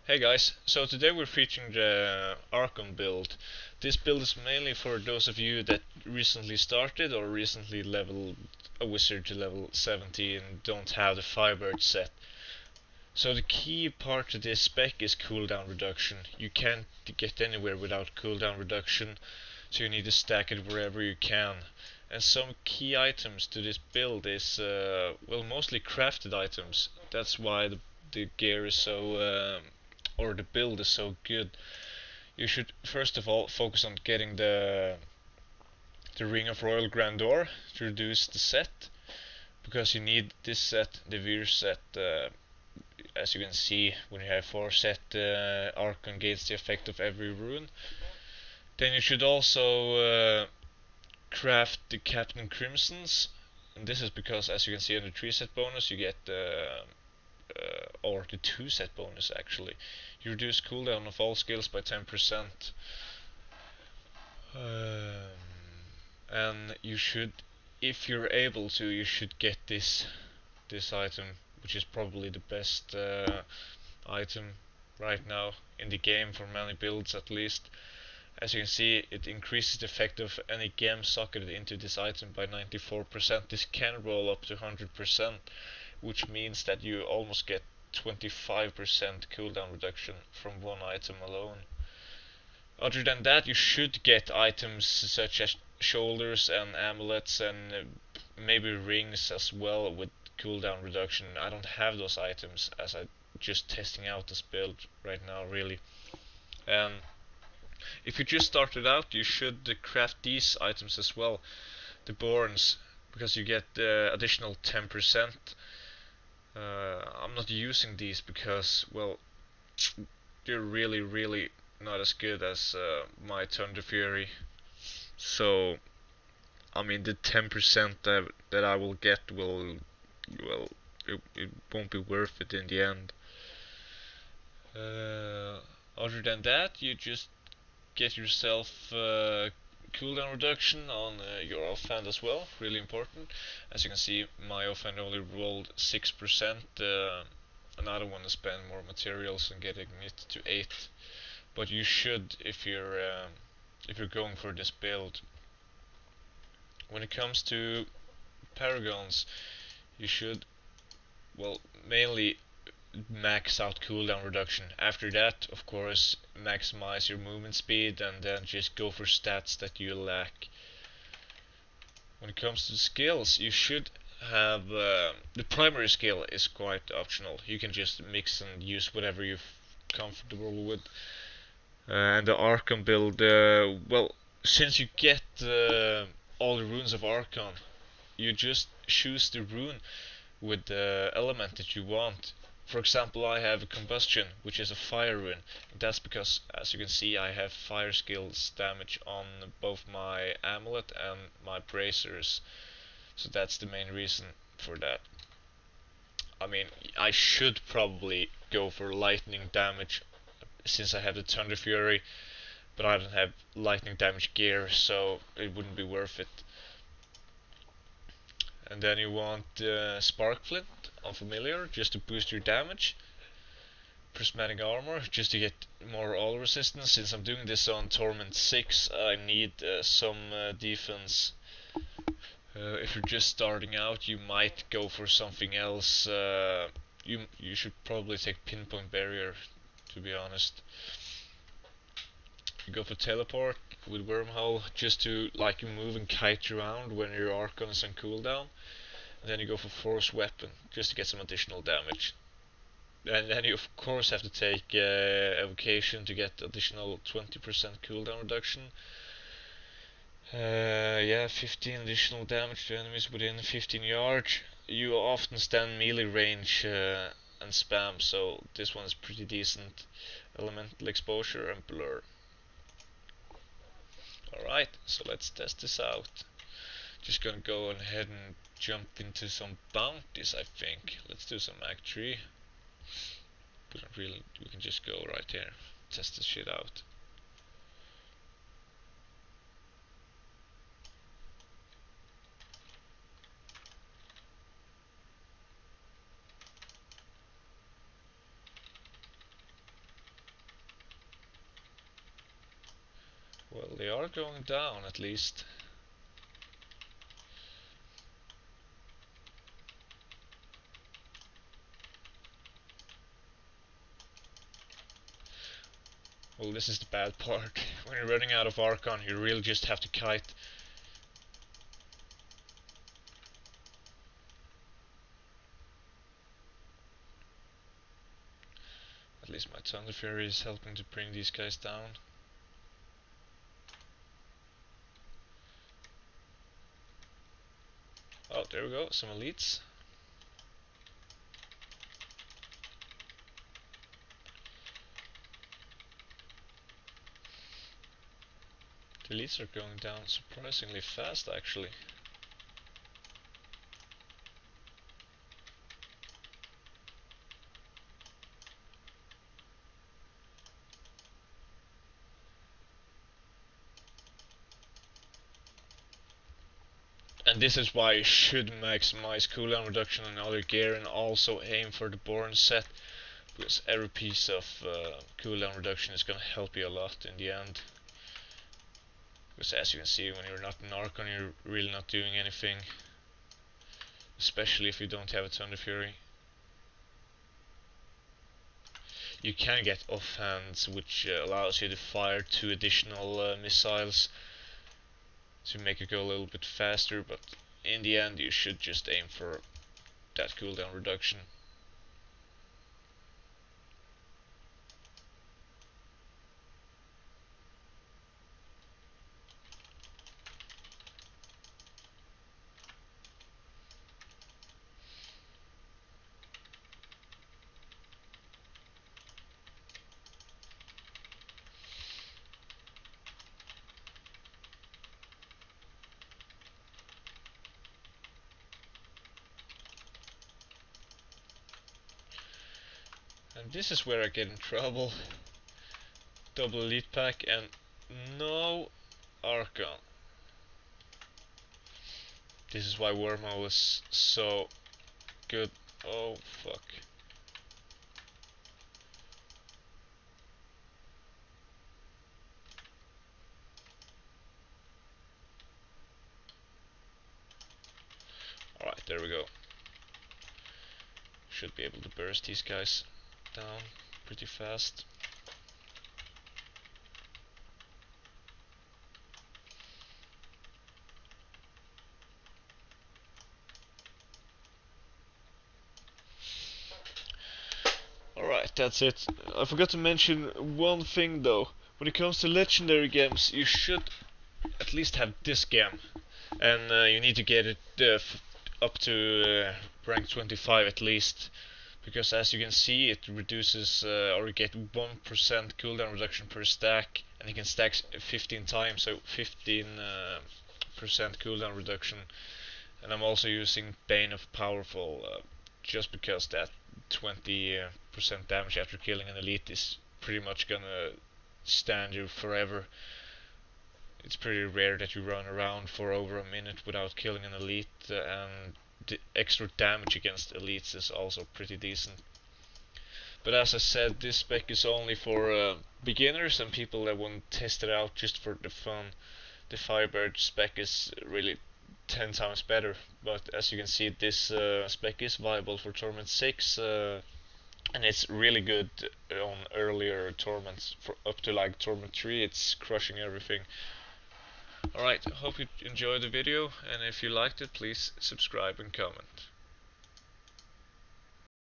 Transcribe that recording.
Hey guys, so today we're featuring the ARCHON build. This build is mainly for those of you that recently started or recently leveled a wizard to level 70 and don't have the Firebird set. So the key part to this spec is cooldown reduction. You can't get anywhere without cooldown reduction, so you need to stack it wherever you can. And some key items to this build is, well, mostly crafted items. That's why the gear is so or the build is so good. You should first of all focus on getting the Ring of Royal Grandeur to reduce the set, because you need this set, the Veer set. As you can see, when you have 4 set, Archon gains the effect of every rune. Then you should also craft the Captain Crimsons, and this is because, as you can see on the 3 set bonus, you get or the 2 set bonus actually. You reduce cooldown of all skills by 10%. And you should, if you're able to, you should get this item, which is probably the best item right now in the game for many builds at least. As you can see, it increases the effect of any gem socketed into this item by 94%. This can roll up to 100%, which means that you almost get 25% cooldown reduction from one item alone. Other than that, you should get items such as shoulders and amulets and maybe rings as well with cooldown reduction. I don't have those items as I'm just testing out this build right now, really. And if you just started out, you should craft these items as well, the Borns, because you get additional 10%. I'm not using these because, well, they're really not as good as my Thunder Fury. So, I mean, the 10% that I will get will, well, it won't be worth it in the end. Other than that, you just get yourself cooldown reduction on your offhand as well, really important. As you can see, my offhand only rolled 6%, and I don't want to spend more materials and getting it to 8. But you should if you're going for this build. When it comes to Paragons, you should, well, mainly max out cooldown reduction. After that, of course, maximize your movement speed and then just go for stats that you lack. When it comes to skills, you should have the primary skill is quite optional. You can just mix and use whatever you're comfortable with. And the Archon build, well, since you get all the runes of Archon, you just choose the rune with the element that you want. For example, I have a combustion, which is a fire rune. That's because, as you can see, I have fire skills damage on both my amulet and my bracers. So that's the main reason for that. I mean, I should probably go for lightning damage since I have the Thunder Fury, but I don't have lightning damage gear, so it wouldn't be worth it. And then you want Spark Flint on Familiar, just to boost your damage. Prismatic Armor, just to get more all resistance. Since I'm doing this on Torment 6, I need some defense. If you're just starting out, you might go for something else. You should probably take Pinpoint Barrier, to be honest. You go for Teleport with Wormhole, just to like move and kite around when your Archon is on cooldown. And then you go for Force Weapon, just to get some additional damage. And then you of course have to take Evocation to get additional 20% cooldown reduction. Yeah, 15 additional damage to enemies within 15 yards. You often stand melee range and spam, so this one is pretty decent. Elemental Exposure and Blur. Alright, so let's test this out. Just gonna go ahead and jump into some bounties, I think. Let's do some Act 3. We don't really, we can just go right here, test this shit out. Well, they are going down at least. Well, this is the bad part. When you're running out of Archon, you really just have to kite. At least my Thunder Fury is helping to bring these guys down. Oh, there we go, some elites. The elites are going down surprisingly fast, actually. And this is why you should maximize cooldown reduction on other gear and also aim for the Born set, because every piece of cooldown reduction is going to help you a lot in the end. Because as you can see, when you're not in Archon, you're really not doing anything, especially if you don't have a Thunder Fury. You can get offhands, which allows you to fire 2 additional missiles to make it go a little bit faster, but in the end you should just aim for that cooldown reduction. And this is where I get in trouble. Double elite pack and no Archon. This is why Wormhole is so good. Oh fuck. Alright, there we go. Should be able to burst these guys down pretty fast. Alright, that's it. I forgot to mention one thing though. When it comes to legendary games, you should at least have this gem. And you need to get it up to rank 25 at least. Because as you can see, it reduces or you get 1% cooldown reduction per stack. And you can stack 15 times, so 15% cooldown reduction. And I'm also using Bane of Powerful, just because that 20% damage after killing an elite is pretty much gonna stand you forever. It's pretty rare that you run around for over a minute without killing an elite, and the extra damage against elites is also pretty decent. But as I said, this spec is only for beginners and people that want to test it out just for the fun. The Firebird spec is really 10 times better, but as you can see, this spec is viable for Torment 6, and it's really good on earlier Torments. For up to like Torment 3, it's crushing everything. Alright, I hope you enjoyed the video, and if you liked it, please subscribe and comment.